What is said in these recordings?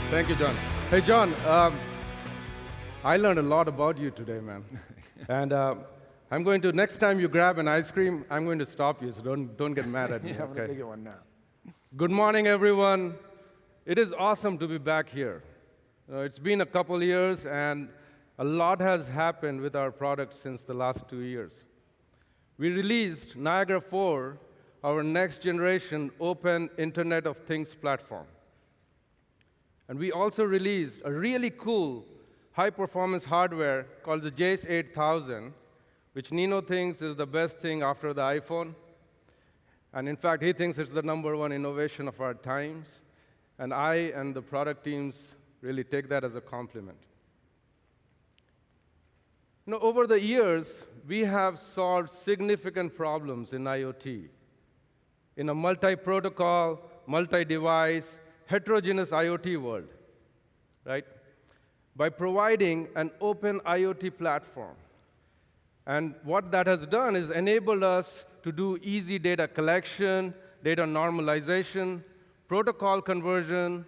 Thank you, John. Hey, John, I learned a lot about you today, man. And I'm going to, next time you grab an ice cream, I'm going to stop you, so don't get mad at me, Yeah, I'm gonna okay? go get one now. Good morning, everyone. It is awesome to be back here. It's been a couple years, and a lot has happened with our products since the last 2 years. We released Niagara 4, our next generation open Internet of Things platform. And we also released a really cool high-performance hardware called the Jace 8000, which Nino thinks is the best thing after the iPhone. And in fact, he thinks it's the #1 innovation of our times. And I and the product teams really take that as a compliment. Over the years, we have solved significant problems in IoT. In a multi-protocol, multi-device, heterogeneous IoT world, right? By providing an open IoT platform. And what that has done is enabled us to do easy data collection, data normalization, protocol conversion,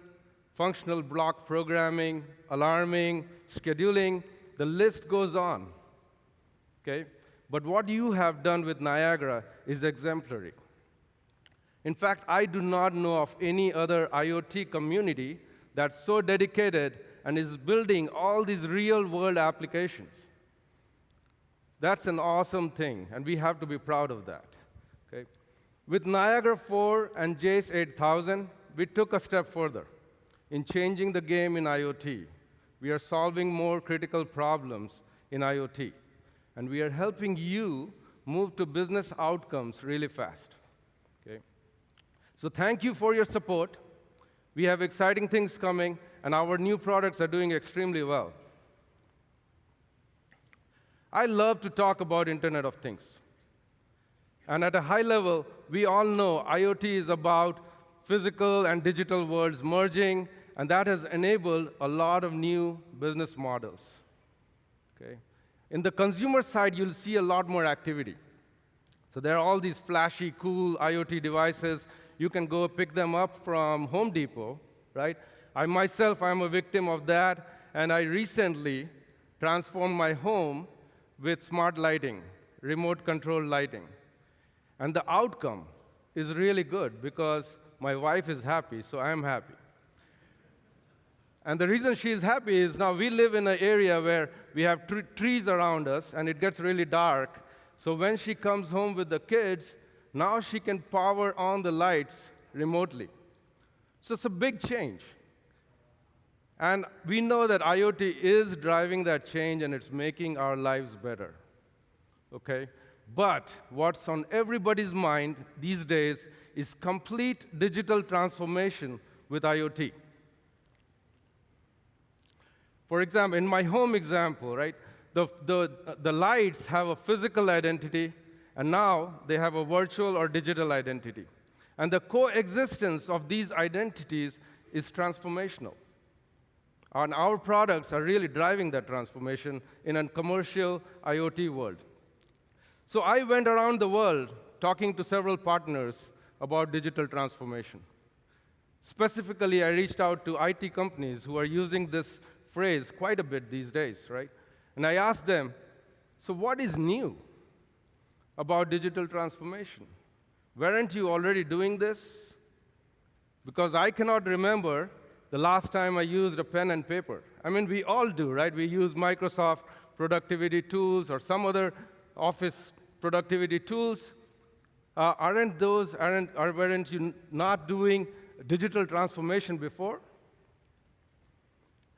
functional block programming, alarming, scheduling, the list goes on, okay? But what you have done with Niagara is exemplary. In fact, I do not know of any other IoT community that's so dedicated and is building all these real-world applications. That's an awesome thing, and we have to be proud of that. Okay? With Niagara 4 and Jace 8000, we took a step further in changing the game in IoT. We are solving more critical problems in IoT, and we are helping you move to business outcomes really fast. Okay? So thank you for your support. We have exciting things coming, and our new products are doing extremely well. I love to talk about Internet of Things. And at a high level, we all know IoT is about physical and digital worlds merging, and that has enabled a lot of new business models. Okay? In the consumer side, you'll see a lot more activity. So there are all these flashy, cool IoT devices. You can go pick them up from Home Depot, right? I myself, I'm a victim of that, and I recently transformed my home with smart lighting, remote control lighting. And the outcome is really good because my wife is happy, so I'm happy. And the reason she's happy is now we live in an area where we have trees around us, and it gets really dark. So when she comes home with the kids, now she can power on the lights remotely. So it's a big change. And we know that IoT is driving that change, and it's making our lives better. Okay? But what's on everybody's mind these days is complete digital transformation with IoT. For example, in my home example, right, the lights have a physical identity, and now they have a virtual or digital identity. And the coexistence of these identities is transformational. And our products are really driving that transformation in a commercial IoT world. So I went around the world talking to several partners about digital transformation. Specifically, I reached out to IT companies who are using this phrase quite a bit these days, right? And I asked them, so what is new about digital transformation? Weren't you already doing this? Because I cannot remember the last time I used a pen and paper. I mean, we all do, right? We use Microsoft productivity tools or some other Office productivity tools. Weren't you not doing digital transformation before?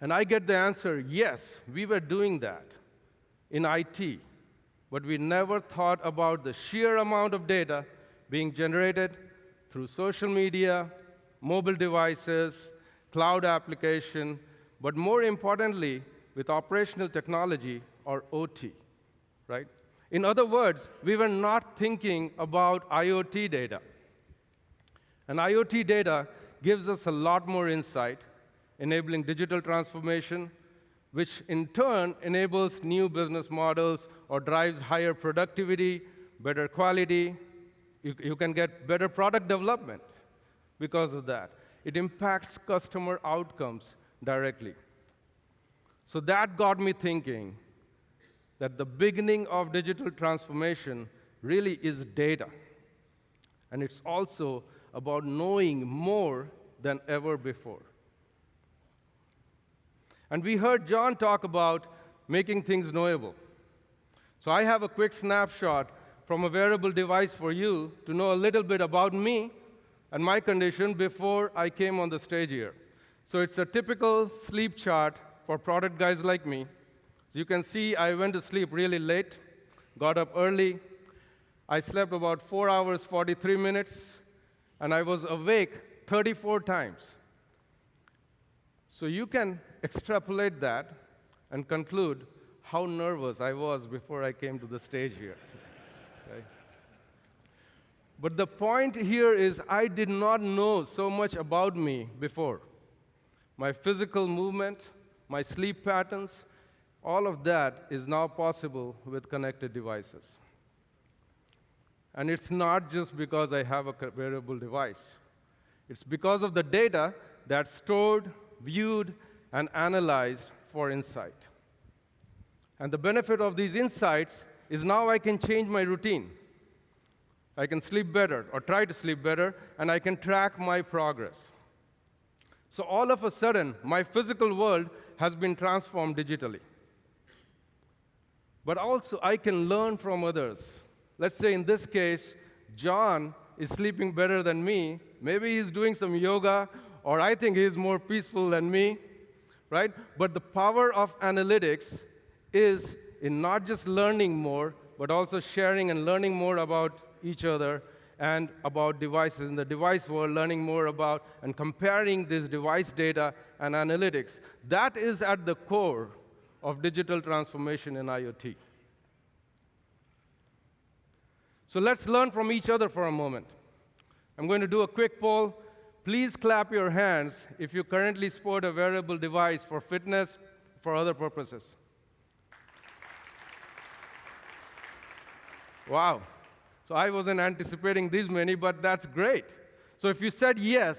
And I get the answer, yes, we were doing that in IT, but we never thought about the sheer amount of data being generated through social media, mobile devices, cloud application, but more importantly, with operational technology, or OT, right? In other words, we were not thinking about IoT data. And IoT data gives us a lot more insight, enabling digital transformation, which in turn enables new business models or drives higher productivity, better quality. You can get better product development because of that. It impacts customer outcomes directly. So that got me thinking that the beginning of digital transformation really is data. And it's also about knowing more than ever before. And we heard John talk about making things knowable. So I have a quick snapshot from a wearable device for you to know a little bit about me and my condition before I came on the stage here. So it's a typical sleep chart for product guys like me. As you can see, I went to sleep really late, got up early. I slept about 4 hours, 43 minutes, and I was awake 34 times. So you can extrapolate that and conclude how nervous I was before I came to the stage here. Okay? But the point here is I did not know so much about me before. My physical movement, my sleep patterns, all of that is now possible with connected devices. And it's not just because I have a wearable device. It's because of the data that's stored, viewed, and analyzed for insight. And the benefit of these insights is now I can change my routine. I can sleep better, or try to sleep better, and I can track my progress. So all of a sudden, my physical world has been transformed digitally. But also, I can learn from others. Let's say in this case, John is sleeping better than me. Maybe he's doing some yoga, or I think he's more peaceful than me, right? But the power of analytics is in not just learning more, but also sharing and learning more about each other and about devices. In the device world, learning more about and comparing this device data and analytics. That is at the core of digital transformation in IoT. So let's learn from each other for a moment. I'm going to do a quick poll. Please clap your hands if you currently sport a wearable device for fitness, for other purposes. Wow. So I wasn't anticipating these many, but that's great. So if you said yes,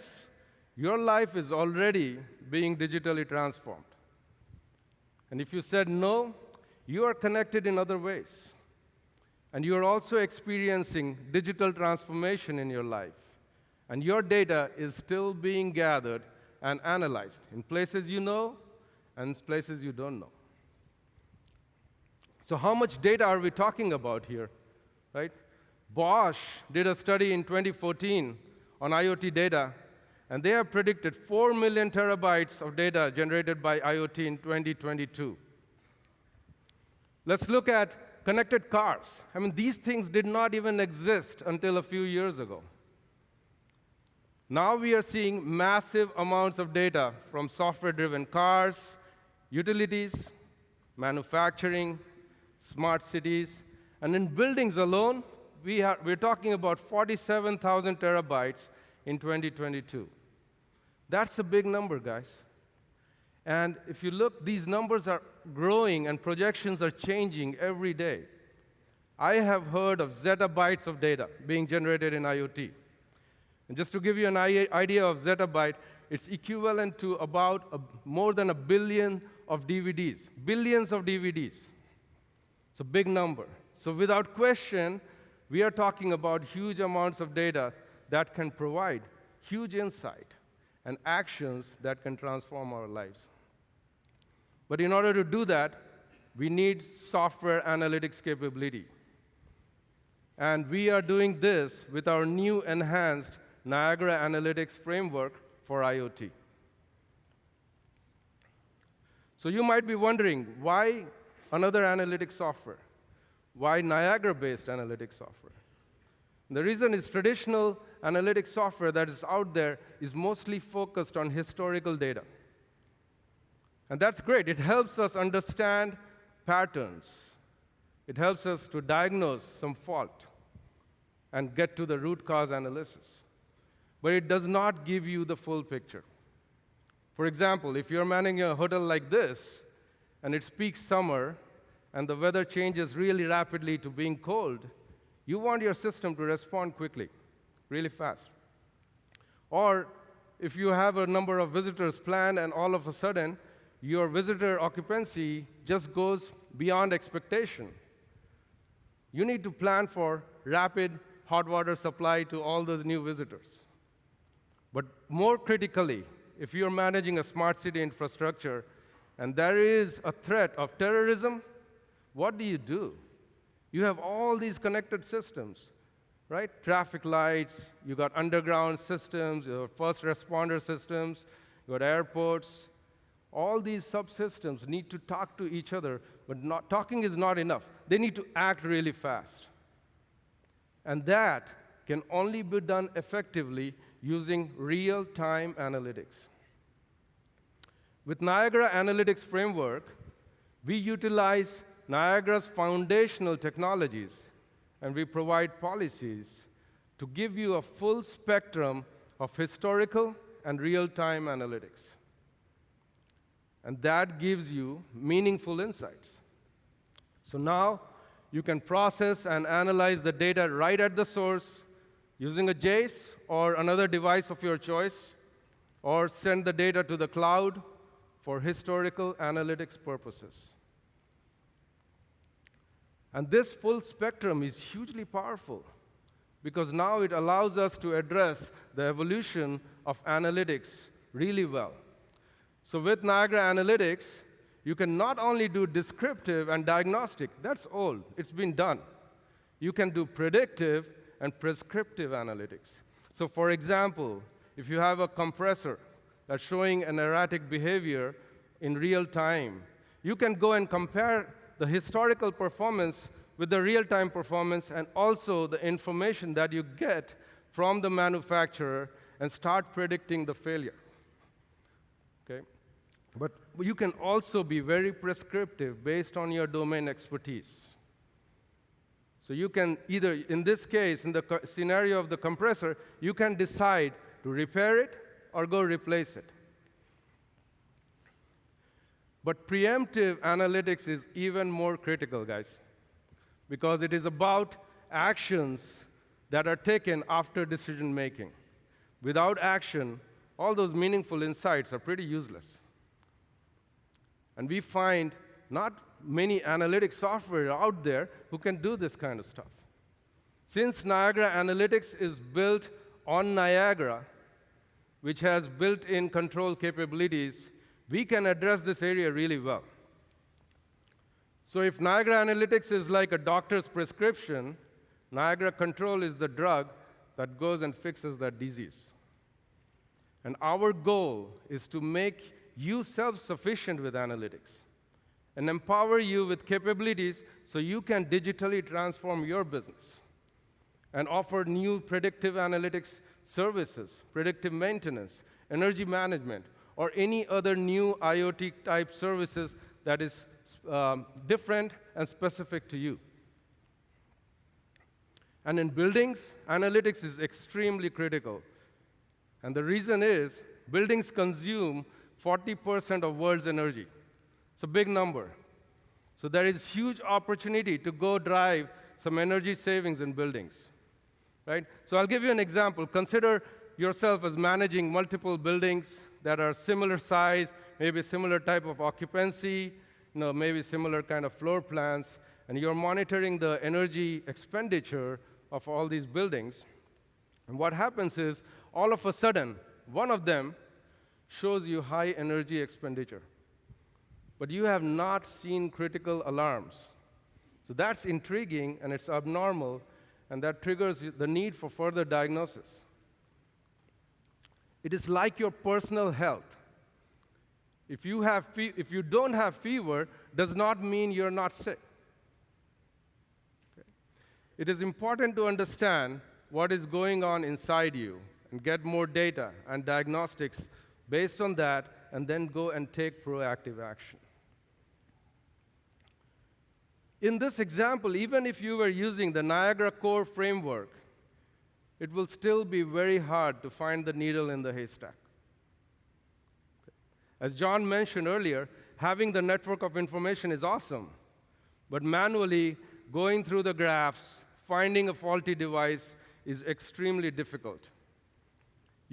your life is already being digitally transformed. And if you said no, you are connected in other ways. And you are also experiencing digital transformation in your life. And your data is still being gathered and analyzed in places you know and places you don't know. So how much data are we talking about here, right? Bosch did a study in 2014 on IoT data, and they have predicted 4 million terabytes of data generated by IoT in 2022. Let's look at connected cars. I mean, these things did not even exist until a few years ago. Now we are seeing massive amounts of data from software-driven cars, utilities, manufacturing, smart cities, and in buildings alone, we're talking about 47,000 terabytes in 2022. That's a big number, guys. And if you look, these numbers are growing and projections are changing every day. I have heard of zettabytes of data being generated in IoT. And just to give you an idea of zettabyte, it's equivalent to about more than 1 billion of DVDs. Billions of DVDs. It's a big number. So without question, we are talking about huge amounts of data that can provide huge insight and actions that can transform our lives. But in order to do that, we need software analytics capability. And we are doing this with our new enhanced Niagara Analytics framework for IoT. So you might be wondering, why another analytics software? Why Niagara-based analytics software? The reason is traditional analytics software that is out there is mostly focused on historical data. And that's great. It helps us understand patterns. It helps us to diagnose some fault and get to the root cause analysis. But it does not give you the full picture. For example, if you're managing a hotel like this, and it's peak summer, and the weather changes really rapidly to being cold, you want your system to respond quickly, really fast. Or if you have a number of visitors planned and all of a sudden your visitor occupancy just goes beyond expectation. You need to plan for rapid hot water supply to all those new visitors. But more critically, if you're managing a smart city infrastructure and there is a threat of terrorism, what do? You have all these connected systems, right? Traffic lights, you got underground systems, you have first responder systems, you got airports. All these subsystems need to talk to each other, but talking is not enough. They need to act really fast. And that can only be done effectively using real-time analytics. With Niagara Analytics Framework, we utilize Niagara's foundational technologies, and we provide policies to give you a full spectrum of historical and real-time analytics. And that gives you meaningful insights. So now, you can process and analyze the data right at the source using a JACE or another device of your choice, or send the data to the cloud for historical analytics purposes. And this full spectrum is hugely powerful because now it allows us to address the evolution of analytics really well. So with Niagara Analytics, you can not only do descriptive and diagnostic, that's old, it's been done. You can do predictive and prescriptive analytics. So for example, if you have a compressor that's showing an erratic behavior in real time, you can go and compare the historical performance with the real-time performance and also the information that you get from the manufacturer and start predicting the failure. Okay? But you can also be very prescriptive based on your domain expertise. So you can either, in this case, in the scenario of the compressor, you can decide to repair it or go replace it. But preemptive analytics is even more critical, guys, because it is about actions that are taken after decision making. Without action, all those meaningful insights are pretty useless. And we find not many analytics software out there who can do this kind of stuff. Since Niagara Analytics is built on Niagara, which has built-in control capabilities, we can address this area really well. So if Niagara Analytics is like a doctor's prescription, Niagara Control is the drug that goes and fixes that disease. And our goal is to make you self-sufficient with analytics and empower you with capabilities so you can digitally transform your business and offer new predictive analytics services, predictive maintenance, energy management, or any other new IoT-type services that is different and specific to you. And in buildings, analytics is extremely critical. And the reason is buildings consume 40% of world's energy. It's a big number. So there is huge opportunity to go drive some energy savings in buildings, right? So I'll give you an example. Consider yourself as managing multiple buildings that are similar size, maybe similar type of occupancy, maybe similar kind of floor plans, and you're monitoring the energy expenditure of all these buildings. And what happens is, all of a sudden, one of them shows you high energy expenditure. But you have not seen critical alarms. So that's intriguing, and it's abnormal, and that triggers the need for further diagnosis. It is like your personal health. If you don't have fever, does not mean you're not sick. Okay? It is important to understand what is going on inside you and get more data and diagnostics based on that, and then go and take proactive action. In this example, even if you were using the Niagara Core framework, it will still be very hard to find the needle in the haystack. As John mentioned earlier, having the network of information is awesome, but manually going through the graphs, finding a faulty device is extremely difficult.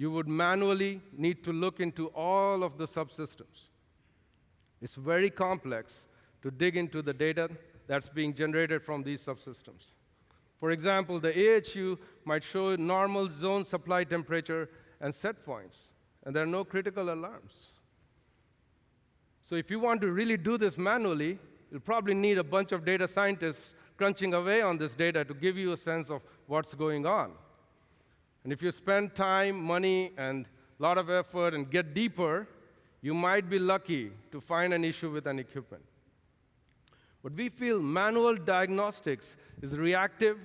you would manually need to look into all of the subsystems. It's very complex to dig into the data that's being generated from these subsystems. For example, the AHU might show normal zone supply temperature and set points, and there are no critical alarms. So if you want to really do this manually, you'll probably need a bunch of data scientists crunching away on this data to give you a sense of what's going on. And if you spend time, money, and a lot of effort and get deeper, you might be lucky to find an issue with an equipment. But we feel manual diagnostics is reactive,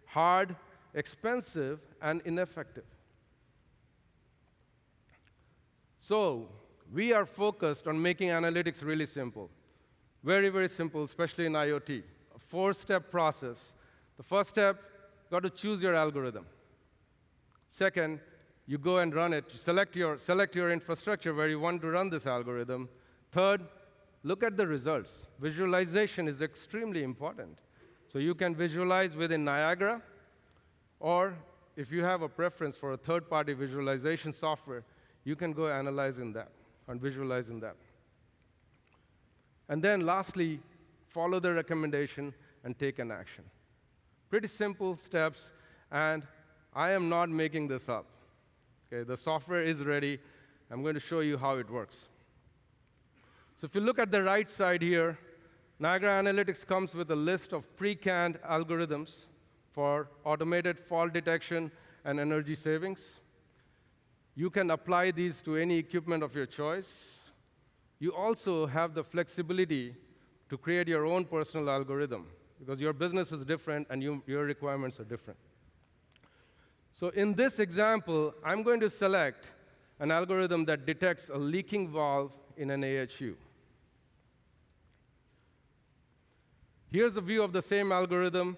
hard, expensive, and ineffective. So we are focused on making analytics really simple. Very, very simple, especially in IoT. A four-step process. The first step, you got to choose your algorithm. Second, you go and run it. You select your infrastructure where you want to run this algorithm. Third, look at the results. Visualization is extremely important. So you can visualize within Niagara, or if you have a preference for a third-party visualization software, you can go analyze in that and visualize in that. And then lastly, follow the recommendation and take an action. Pretty simple steps, and I am not making this up. Okay, the software is ready. I'm going to show you how it works. So if you look at the right side here, Niagara Analytics comes with a list of pre-canned algorithms for automated fault detection and energy savings. You can apply these to any equipment of your choice. You also have the flexibility to create your own personal algorithm, because your business is different and your requirements are different. So in this example, I'm going to select an algorithm that detects a leaking valve in an AHU. Here's a view of the same algorithm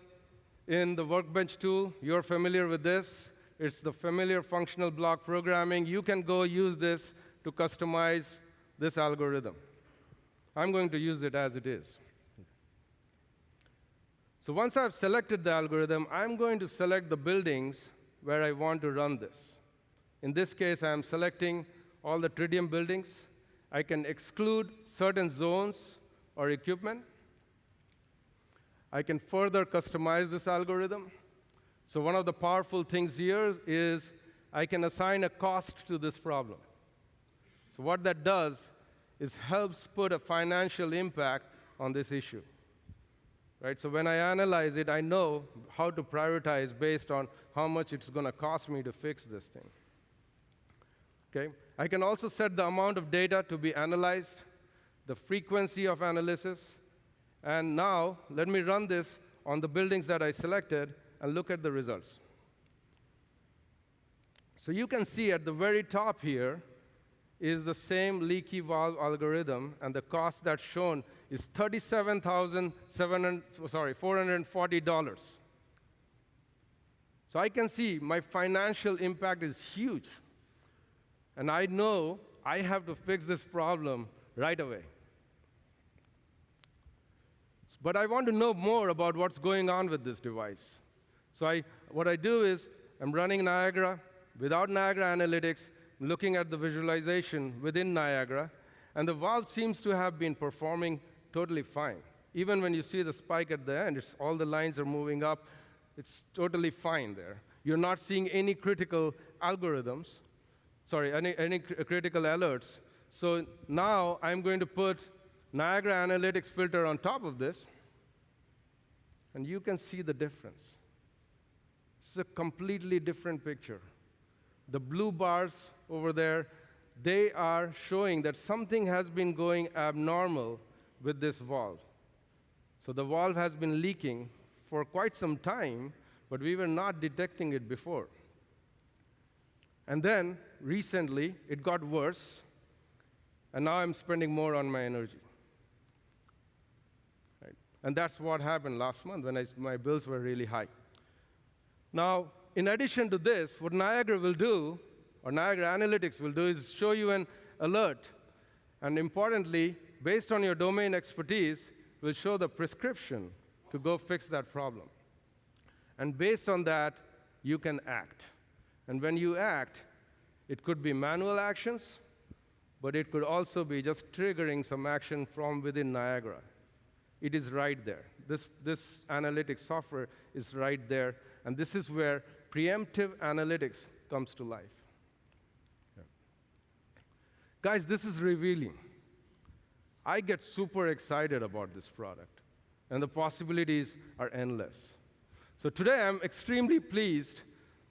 in the Workbench tool. You're familiar with this. It's the familiar functional block programming. You can go use this to customize this algorithm. I'm going to use it as it is. So once I've selected the algorithm, I'm going to select the buildings where I want to run this. In this case, I'm selecting all the tritium buildings. I can exclude certain zones or equipment. I can further customize this algorithm. So one of the powerful things here is I can assign a cost to this problem. So what that does is helps put a financial impact on this issue. Right? So when I analyze it, I know how to prioritize based on how much it's going to cost me to fix this thing. Okay? I can also set the amount of data to be analyzed, the frequency of analysis, and now let me run this on the buildings that I selected and look at the results. So you can see at the very top here is the same leaky valve algorithm, and the cost that's shown is $37,440. So I can see my financial impact is huge. And I know I have to fix this problem right away. But I want to know more about what's going on with this device. So what I do is I'm running Niagara without Niagara Analytics, looking at the visualization within Niagara, and the valve seems to have been performing totally fine. Even when you see the spike at the end, all the lines are moving up. It's totally fine there. You're not seeing any critical algorithms, any critical alerts. So now I'm going to put Niagara Analytics filter on top of this, and you can see the difference. It's a completely different picture. The blue bars over there, they are showing that something has been going abnormal with this valve. So the valve has been leaking for quite some time, but we were not detecting it before. And then, recently, it got worse, and now I'm spending more on my energy. Right? And that's what happened last month when my bills were really high. Now, in addition to this, what Niagara will do, or Niagara Analytics will do, is show you an alert. And importantly, based on your domain expertise, will show the prescription to go fix that problem. And based on that, you can act. And when you act, It could be manual actions, but it could also be just triggering some action from within Niagara. It is right there. This analytics software is right there, and this is where preemptive analytics comes to life. Yeah. Guys, this is revealing. I get super excited about this product, and the possibilities are endless. So today, I'm extremely pleased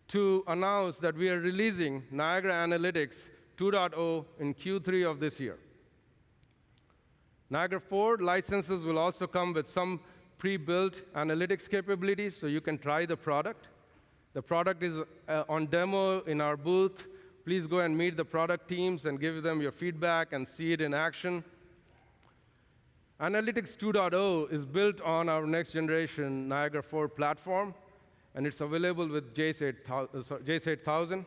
to announce that we are releasing Niagara Analytics 2.0 in Q3 of this year. Niagara 4 licenses will also come with some pre-built analytics capabilities, so you can try the product. The product is on demo in our booth. Please go and meet the product teams and give them your feedback and see it in action. Analytics 2.0 is built on our next generation Niagara 4 platform, and it's available with JACE 8000.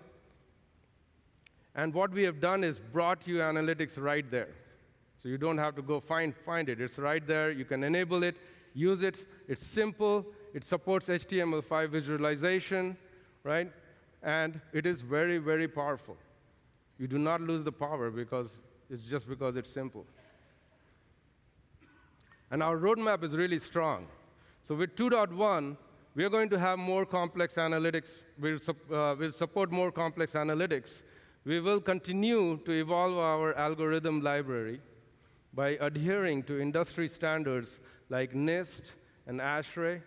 And what we have done is brought you analytics right there. So you don't have to go find it. It's right there. You can enable it, use it. It's simple. It supports HTML5 visualization, right? And it is very, very powerful. You do not lose the power because it's simple. And our roadmap is really strong. So with 2.1, we are going to have more complex analytics. We'll support more complex analytics. We will continue to evolve our algorithm library by adhering to industry standards like NIST and ASHRAE.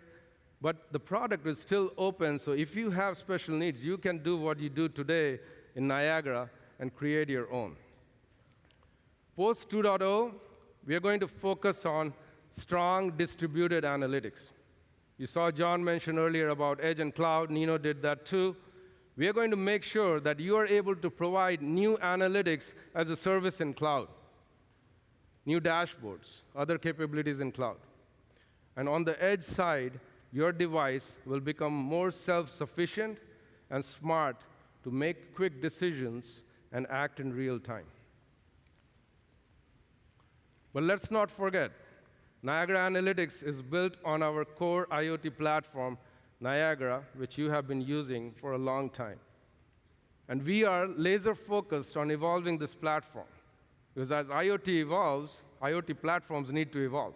But the product is still open, so if you have special needs, you can do what you do today in Niagara and create your own. Post 2.0, we are going to focus on strong distributed analytics. You saw John mention earlier about edge and cloud. Nino did that too. We are going to make sure that you are able to provide new analytics as a service in cloud, new dashboards, other capabilities in cloud. And on the edge side, your device will become more self-sufficient and smart to make quick decisions and act in real time. But let's not forget, Niagara Analytics is built on our core IoT platform, Niagara, which you have been using for a long time. And we are laser-focused on evolving this platform, because as IoT evolves, IoT platforms need to evolve.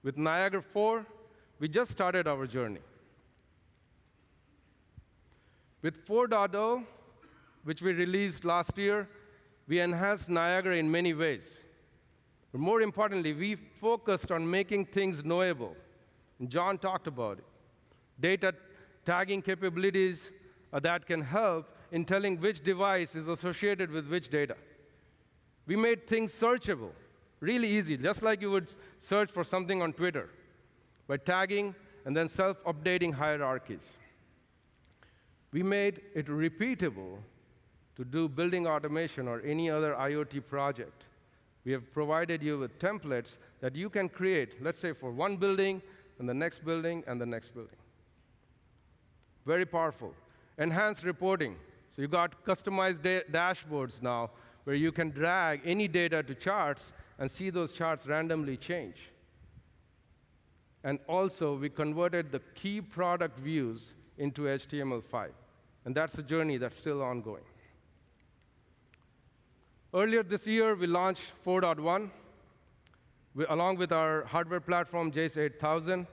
With Niagara 4, we just started our journey. With 4.0, which we released last year, we enhanced Niagara in many ways. But more importantly, we focused on making things knowable. And John talked about it. Data tagging capabilities that can help in telling which device is associated with which data. We made things searchable, really easy, just like you would search for something on Twitter, by tagging and then self-updating hierarchies. We made it repeatable to do building automation or any other IoT project. We have provided you with templates that you can create, let's say, for one building, and the next building, and the next building. Very powerful. Enhanced reporting. So you got customized dashboards now, where you can drag any data to charts and see those charts randomly change. And also, we converted the key product views into HTML5. And that's a journey that's still ongoing. Earlier this year, we launched 4.1, along with our hardware platform, JACE 8000.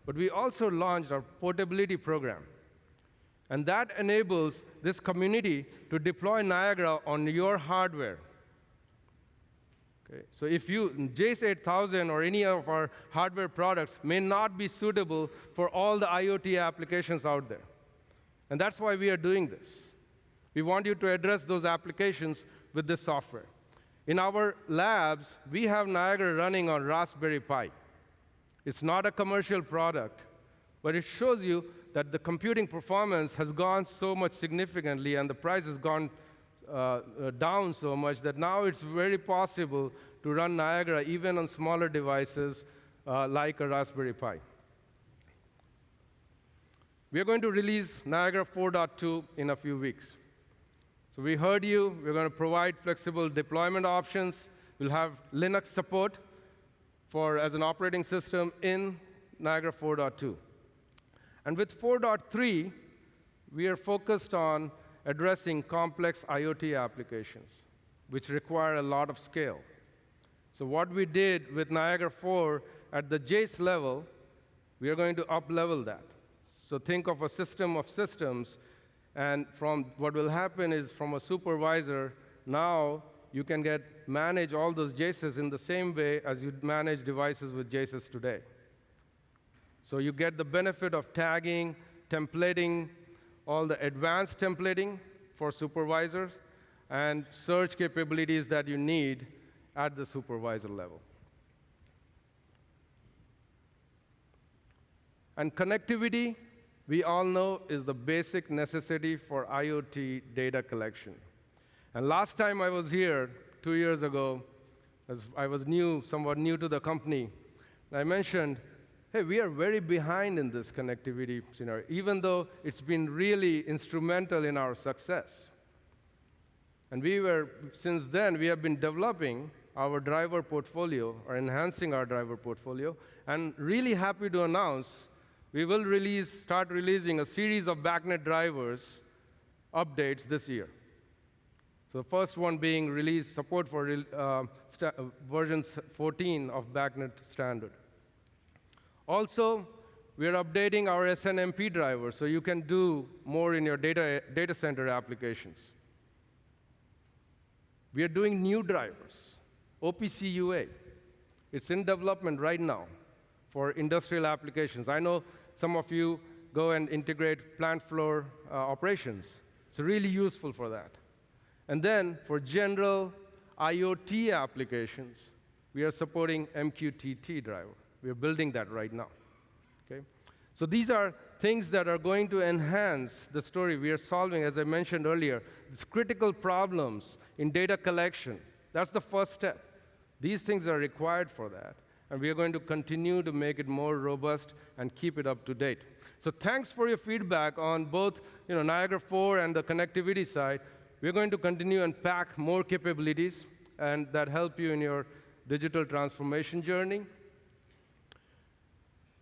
But we also launched our portability program. And that enables this community to deploy Niagara on your hardware. Okay? So if JACE 8000 or any of our hardware products may not be suitable for all the IoT applications out there. And that's why we are doing this. We want you to address those applications with this software. In our labs, we have Niagara running on Raspberry Pi. It's not a commercial product, but it shows you that the computing performance has gone so much significantly and the price has gone down so much that now it's very possible to run Niagara even on smaller devices like a Raspberry Pi. We are going to release Niagara 4.2 in a few weeks. So we heard you. We're going to provide flexible deployment options. We'll have Linux support as an operating system in Niagara 4.2. And with 4.3, we are focused on addressing complex IoT applications, which require a lot of scale. So what we did with Niagara 4 at the JACE level, we are going to up-level that. So think of a system of systems, and from what will happen is from a supervisor, now you can manage all those JACEs in the same way as you manage devices with JACEs today. So you get the benefit of tagging, templating, all the advanced templating for supervisors, and search capabilities that you need at the supervisor level. And connectivity, we all know, is the basic necessity for IoT data collection. And last time I was here, 2 years ago, as I was somewhat new to the company, I mentioned, hey, we are very behind in this connectivity scenario, even though it's been really instrumental in our success. And since then, we have been developing our driver portfolio, or enhancing our driver portfolio, and really happy to announce we will start releasing a series of BACnet drivers updates this year. So the first one being support for version 14 of BACnet standard. Also, we are updating our SNMP driver so you can do more in your data center applications. We are doing new drivers, OPC UA. It's in development right now for industrial applications. I know some of you go and integrate plant floor operations. It's really useful for that. And then for general IoT applications, we are supporting MQTT driver. We are building that right now. Okay? So these are things that are going to enhance the story we are solving, as I mentioned earlier, these critical problems in data collection. That's the first step. These things are required for that. And we are going to continue to make it more robust and keep it up to date. So thanks for your feedback on both Niagara 4 and the connectivity side. We're going to continue and pack more capabilities and that help you in your digital transformation journey.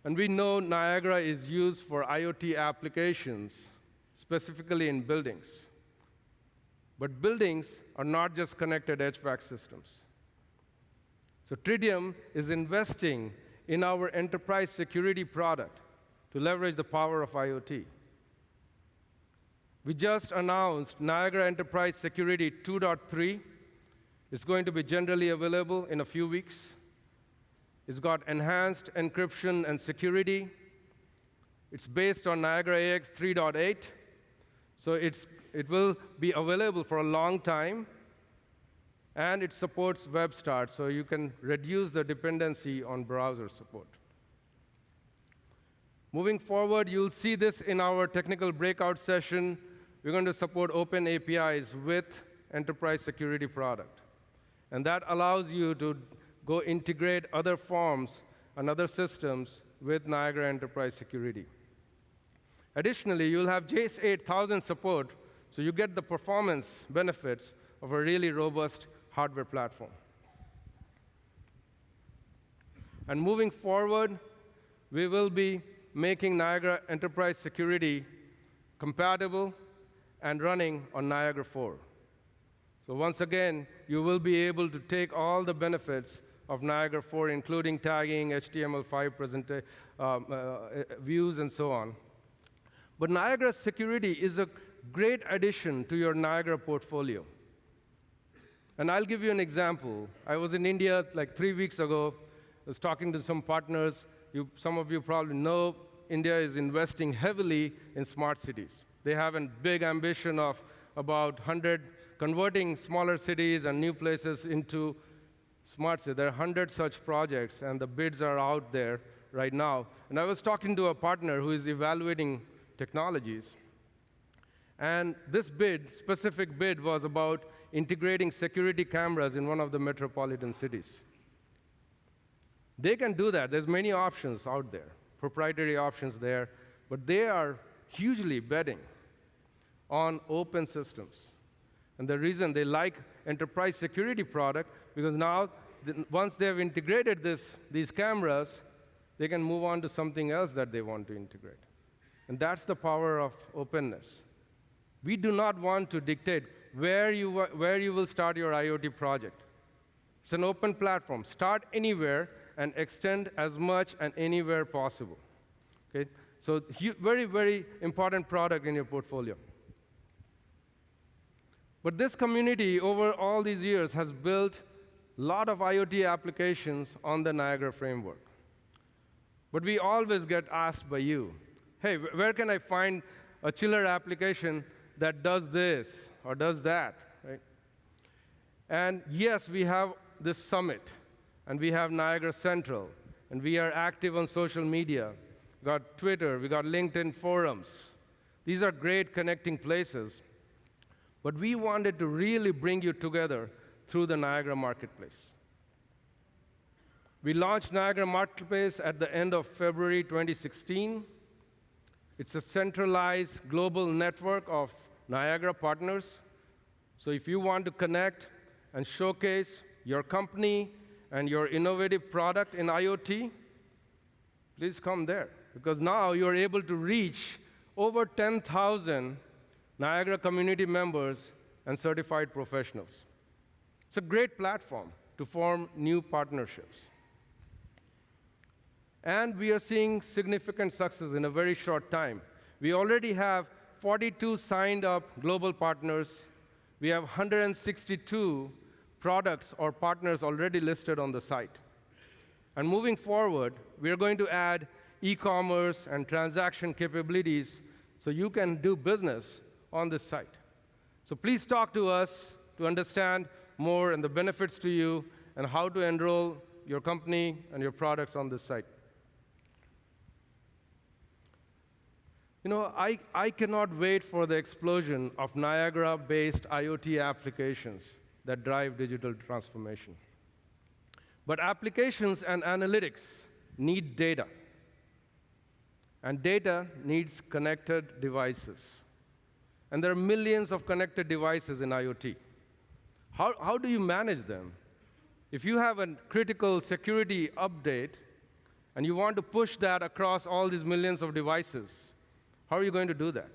And we know Niagara is used for IoT applications, specifically in buildings. But buildings are not just connected HVAC systems. So Tridium is investing in our enterprise security product to leverage the power of IoT. We just announced Niagara Enterprise Security 2.3. It's going to be generally available in a few weeks. It's got enhanced encryption and security. It's based on Niagara AX 3.8. So it will be available for a long time. And it supports web start, so you can reduce the dependency on browser support. Moving forward, you'll see this in our technical breakout session. We're going to support open APIs with enterprise security product. And that allows you to go integrate other forms and other systems with Niagara Enterprise Security. Additionally, you'll have JACE 8000 support, so you get the performance benefits of a really robust hardware platform. And moving forward, we will be making Niagara Enterprise Security compatible and running on Niagara 4. So once again, you will be able to take all the benefits of Niagara 4, including tagging, HTML5 views, and so on. But Niagara Security is a great addition to your Niagara portfolio. And I'll give you an example. I was in India like 3 weeks ago. I was talking to some partners. Some of you probably know India is investing heavily in smart cities. They have a big ambition of about 100, converting smaller cities and new places into smart cities. There are 100 such projects, and the bids are out there right now. And I was talking to a partner who is evaluating technologies. And this specific bid, was about integrating security cameras in one of the metropolitan cities. They can do that. There's many options out there, proprietary options there, but they are hugely betting on open systems. And the reason they like enterprise security product, because now, once they've integrated these cameras, they can move on to something else that they want to integrate. And that's the power of openness. We do not want to dictate where you will start your IoT project. It's an open platform. Start anywhere and extend as much and anywhere possible. Okay? So very, very important product in your portfolio. But this community, over all these years, has built a lot of IoT applications on the Niagara framework. But we always get asked by you, hey, where can I find a chiller application that does this or does that, right? And yes, we have this summit, and we have Niagara Central, and we are active on social media. We got Twitter, we got LinkedIn forums. These are great connecting places. But we wanted to really bring you together through the Niagara Marketplace. We launched Niagara Marketplace at the end of February 2016. It's a centralized global network of Niagara partners. So if you want to connect and showcase your company and your innovative product in IoT, please come there. Because now you're able to reach over 10,000 Niagara community members and certified professionals. It's a great platform to form new partnerships. And we are seeing significant success in a very short time. We already have 42 signed up global partners. We have 162 products or partners already listed on the site. And moving forward, we are going to add e-commerce and transaction capabilities so you can do business on this site. So please talk to us to understand more and the benefits to you and how to enroll your company and your products on this site. You know, I cannot wait for the explosion of Niagara-based IoT applications that drive digital transformation. But applications and analytics need data. And data needs connected devices. And there are millions of connected devices in IoT. How do you manage them? If you have a critical security update and you want to push that across all these millions of devices, how are you going to do that?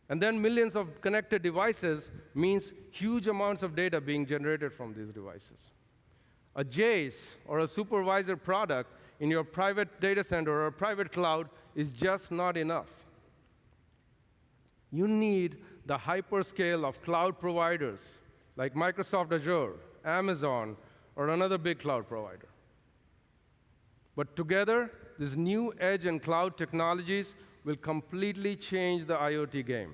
And then millions of connected devices means huge amounts of data being generated from these devices. A Jace or a supervisor product in your private data center or a private cloud is just not enough. You need the hyperscale of cloud providers like Microsoft Azure, Amazon, or another big cloud provider. But together, these new edge and cloud technologies will completely change the IoT game.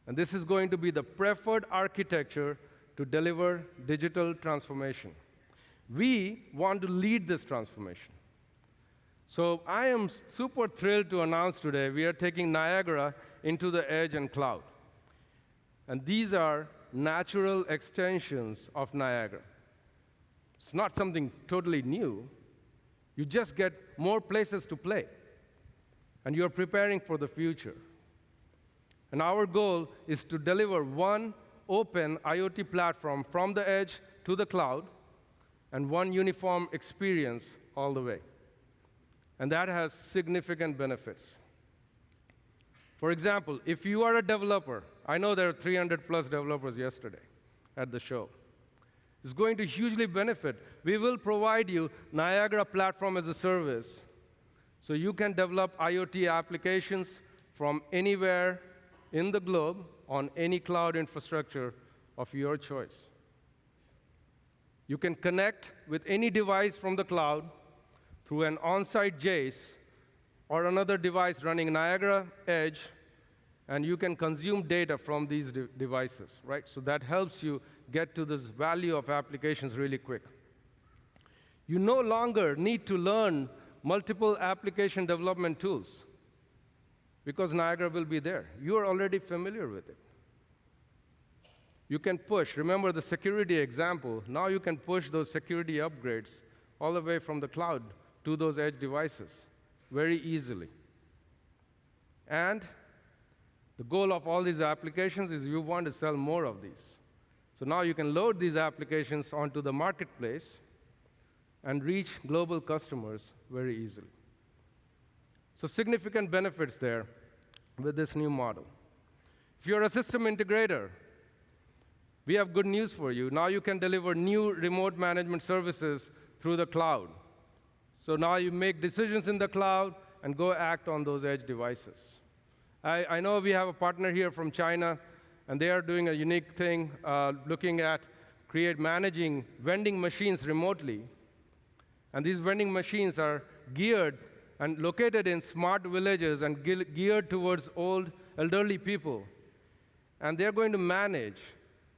And this is going to be the preferred architecture to deliver digital transformation. We want to lead this transformation. So I am super thrilled to announce today we are taking Niagara into the edge and cloud. And these are natural extensions of Niagara. It's not something totally new. You just get more places to play. And you're preparing for the future. And our goal is to deliver one open IoT platform from the edge to the cloud and one uniform experience all the way. And that has significant benefits. For example, if you are a developer, I know there are 300+ developers yesterday at the show. It's going to hugely benefit. We will provide you Niagara Platform as a Service, so you can develop IoT applications from anywhere in the globe on any cloud infrastructure of your choice. You can connect with any device from the cloud through an on-site Jace or another device running Niagara Edge, and you can consume data from these devices, right? So that helps you get to this value of applications really quick. You no longer need to learn multiple application development tools because Niagara will be there. You are already familiar with it. You can push. Remember the security example. Now you can push those security upgrades all the way from the cloud to those edge devices very easily. And the goal of all these applications is you want to sell more of these. So now you can load these applications onto the marketplace and reach global customers very easily. So significant benefits there. with this new model. If you're a system integrator, we have good news for you. Now you can deliver new remote management services through the cloud. So now you make decisions in the cloud and go act on those edge devices. I know we have a partner here from China, and they are doing a unique thing, looking at managing vending machines remotely. And these vending machines are geared and located in smart villages and geared towards old, elderly people. And they're going to manage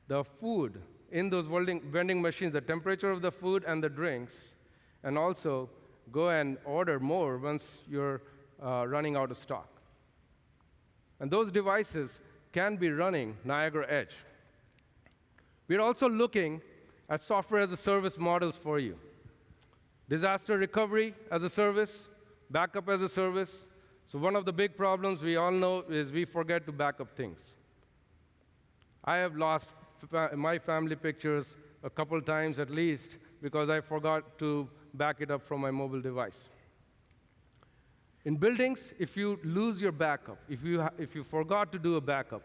the food in those vending machines, the temperature of the food and the drinks, and also go and order more once you're running out of stock. And those devices can be running Niagara Edge. We're also looking at software as a service models for you. Disaster recovery as a service, backup as a service. So one of the big problems we all know is we forget to back up things. I have lost my family pictures a couple times at least because I forgot to back it up from my mobile device. In buildings, if you lose your backup, if you forgot to do a backup,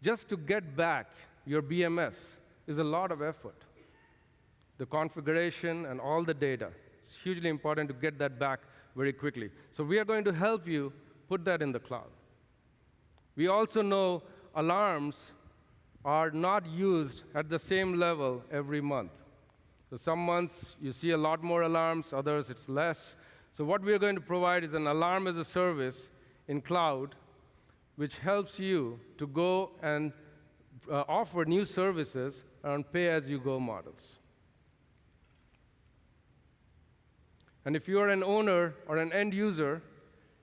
just to get back your BMS is a lot of effort. The configuration and all the data, it's hugely important to get that back very quickly. So we are going to help you put that in the cloud. We also know alarms are not used at the same level every month. So some months you see a lot more alarms, others it's less. So what we are going to provide is an alarm as a service in cloud, which helps you to go and offer new services on pay-as-you-go models. And if you're an owner or an end user,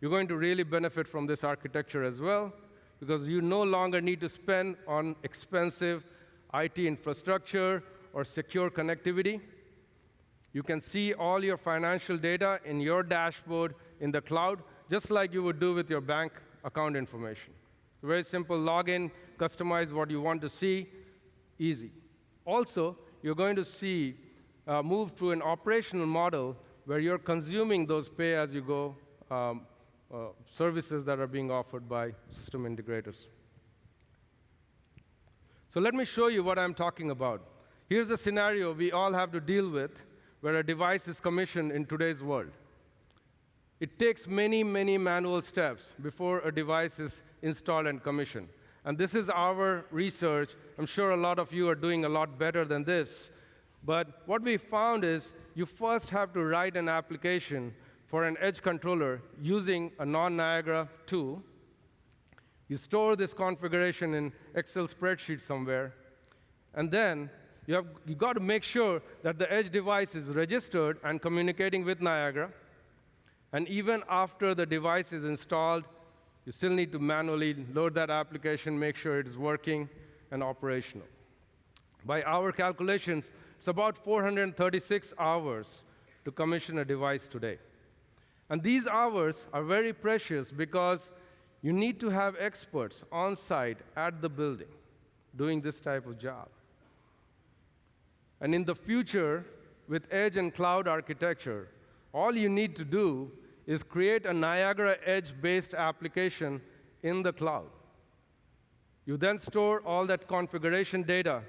you're going to really benefit from this architecture as well, because you no longer need to spend on expensive IT infrastructure or secure connectivity. You can see all your financial data in your dashboard in the cloud, just like you would do with your bank account information. Very simple login, customize what you want to see, easy. Also, you're going to see move to an operational model where you're consuming those pay-as-you-go services that are being offered by system integrators. So let me show you what I'm talking about. Here's a scenario we all have to deal with where a device is commissioned in today's world. It takes many, many manual steps before a device is installed and commissioned. And this is our research. I'm sure a lot of you are doing a lot better than this. But what we found is you first have to write an application for an edge controller using a non-Niagara tool. You store this configuration in Excel spreadsheet somewhere. And then you got to make sure that the edge device is registered and communicating with Niagara. And even after the device is installed, you still need to manually load that application, make sure it is working and operational. By our calculations, it's about 436 hours to commission a device today. And these hours are very precious because you need to have experts on site at the building doing this type of job. And in the future, with edge and cloud architecture, all you need to do is create a Niagara Edge-based application in the cloud. You then store all that configuration data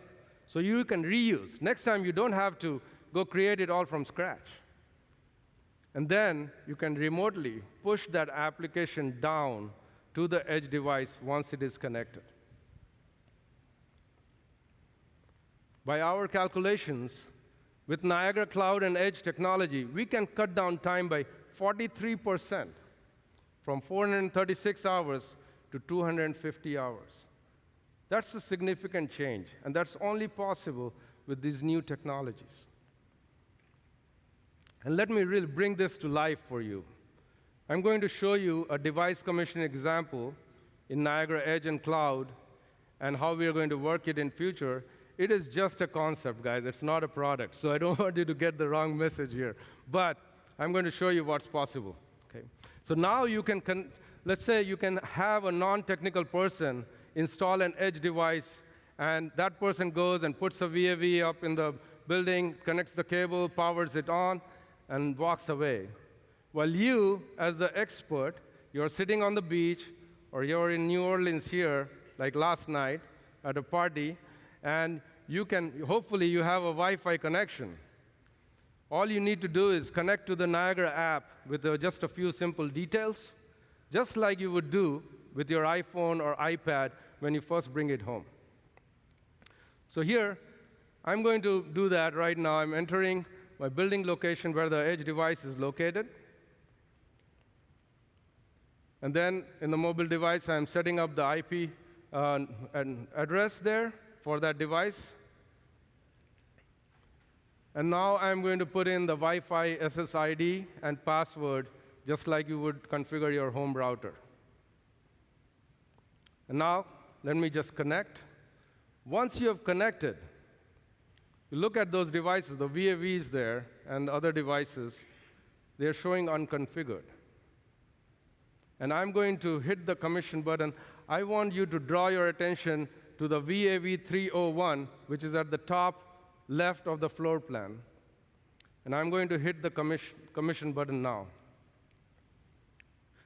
so you can reuse. Next time, you don't have to go create it all from scratch. And then you can remotely push that application down to the edge device once it is connected. By our calculations, with Niagara Cloud and Edge technology, we can cut down time by 43%, from 436 hours to 250 hours. That's a significant change, and that's only possible with these new technologies. And let me really bring this to life for you. I'm going to show you a device commissioning example in Niagara Edge and Cloud and how we are going to work it in future. It is just a concept, guys. It's not a product, so I don't want you to get the wrong message here. But I'm going to show you what's possible. Okay? So now you can, let's say you can have a non-technical person install an edge device, and that person goes and puts a VAV up in the building, connects the cable, powers it on, and walks away. While you, as the expert, you're sitting on the beach or you're in New Orleans here, like last night, at a party, and hopefully you have a Wi-Fi connection. All you need to do is connect to the Niagara app with just a few simple details, just like you would do with your iPhone or iPad when you first bring it home. So here, I'm going to do that right now. I'm entering my building location where the edge device is located. And then in the mobile device, I'm setting up the IP and address there for that device. And now I'm going to put in the Wi-Fi SSID and password, just like you would configure your home router. And now, let me just connect. Once you have connected, you look at those devices, the VAVs there, and other devices, they're showing unconfigured. And I'm going to hit the commission button. I want you to draw your attention to the VAV 301, which is at the top left of the floor plan. And I'm going to hit the commission button now.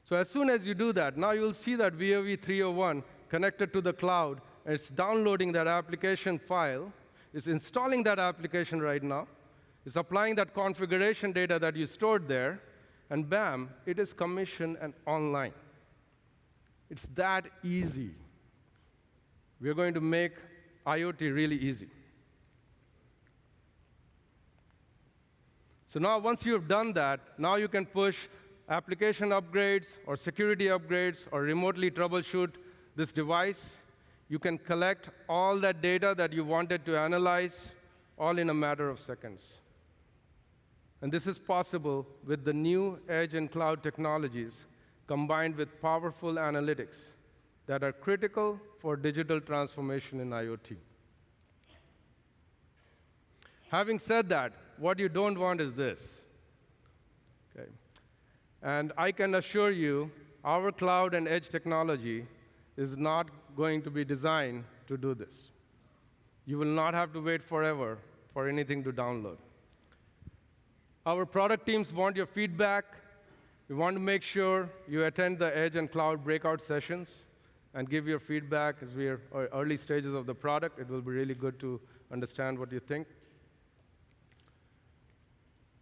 So as soon as you do that, now you'll see that VAV 301 connected to the cloud, and it's downloading that application file. It's installing that application right now. It's applying that configuration data that you stored there, and bam, it is commissioned and online. It's that easy. We're going to make IoT really easy. So now once you've done that, now you can push application upgrades or security upgrades or remotely troubleshoot this device. You can collect all that data that you wanted to analyze, all in a matter of seconds. And this is possible with the new edge and cloud technologies combined with powerful analytics that are critical for digital transformation in IoT. Having said that, what you don't want is this. Okay. And I can assure you, our cloud and edge technology is not going to be designed to do this. You will not have to wait forever for anything to download. Our product teams want your feedback. We want to make sure you attend the edge and cloud breakout sessions and give your feedback as we are early stages of the product. It will be really good to understand what you think.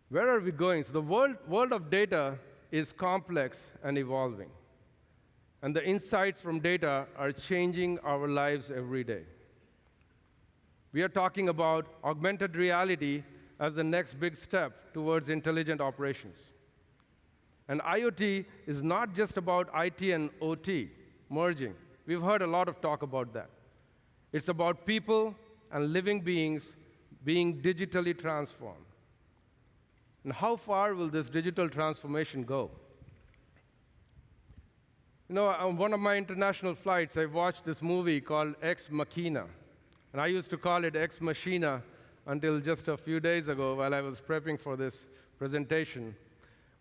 Where are we going? So the world of data is complex and evolving. And the insights from data are changing our lives every day. We are talking about augmented reality as the next big step towards intelligent operations. And IoT is not just about IT and OT merging. We've heard a lot of talk about that. It's about people and living beings being digitally transformed. And how far will this digital transformation go? You know, on one of my international flights, I watched this movie called Ex Machina. And I used to call it Ex Machina until just a few days ago while I was prepping for this presentation.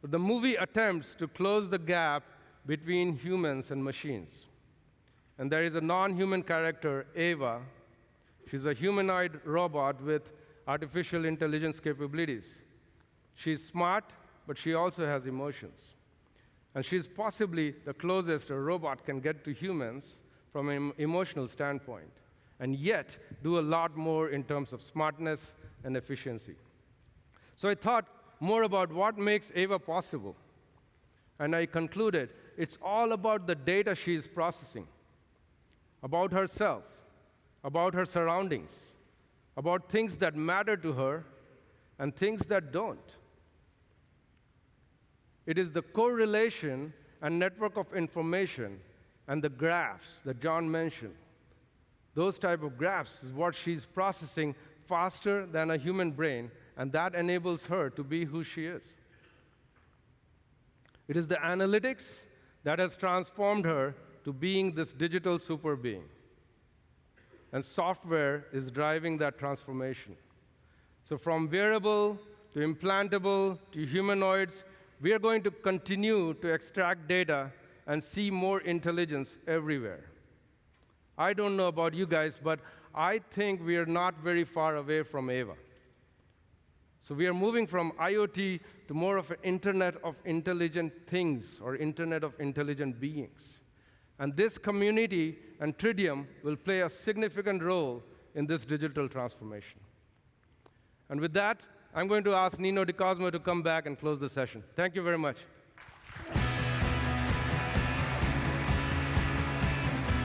But the movie attempts to close the gap between humans and machines. And there is a non-human character, Ava. She's a humanoid robot with artificial intelligence capabilities. She's smart, but she also has emotions. And she's possibly the closest a robot can get to humans from an emotional standpoint, and yet do a lot more in terms of smartness and efficiency. So I thought more about what makes Ava possible. And I concluded it's all about the data she's processing, about herself, about her surroundings, about things that matter to her and things that don't. It is the correlation and network of information and the graphs that John mentioned. Those type of graphs is what she's processing faster than a human brain, and that enables her to be who she is. It is the analytics that has transformed her to being this digital super being. And software is driving that transformation. So from wearable to implantable to humanoids, we are going to continue to extract data and see more intelligence everywhere. I don't know about you guys, but I think we are not very far away from Ava. So we are moving from IoT to more of an Internet of Intelligent Things or Internet of Intelligent Beings. And this community and Tridium will play a significant role in this digital transformation. And with that, I'm going to ask Nino Di Cosmo to come back and close the session. Thank you very much.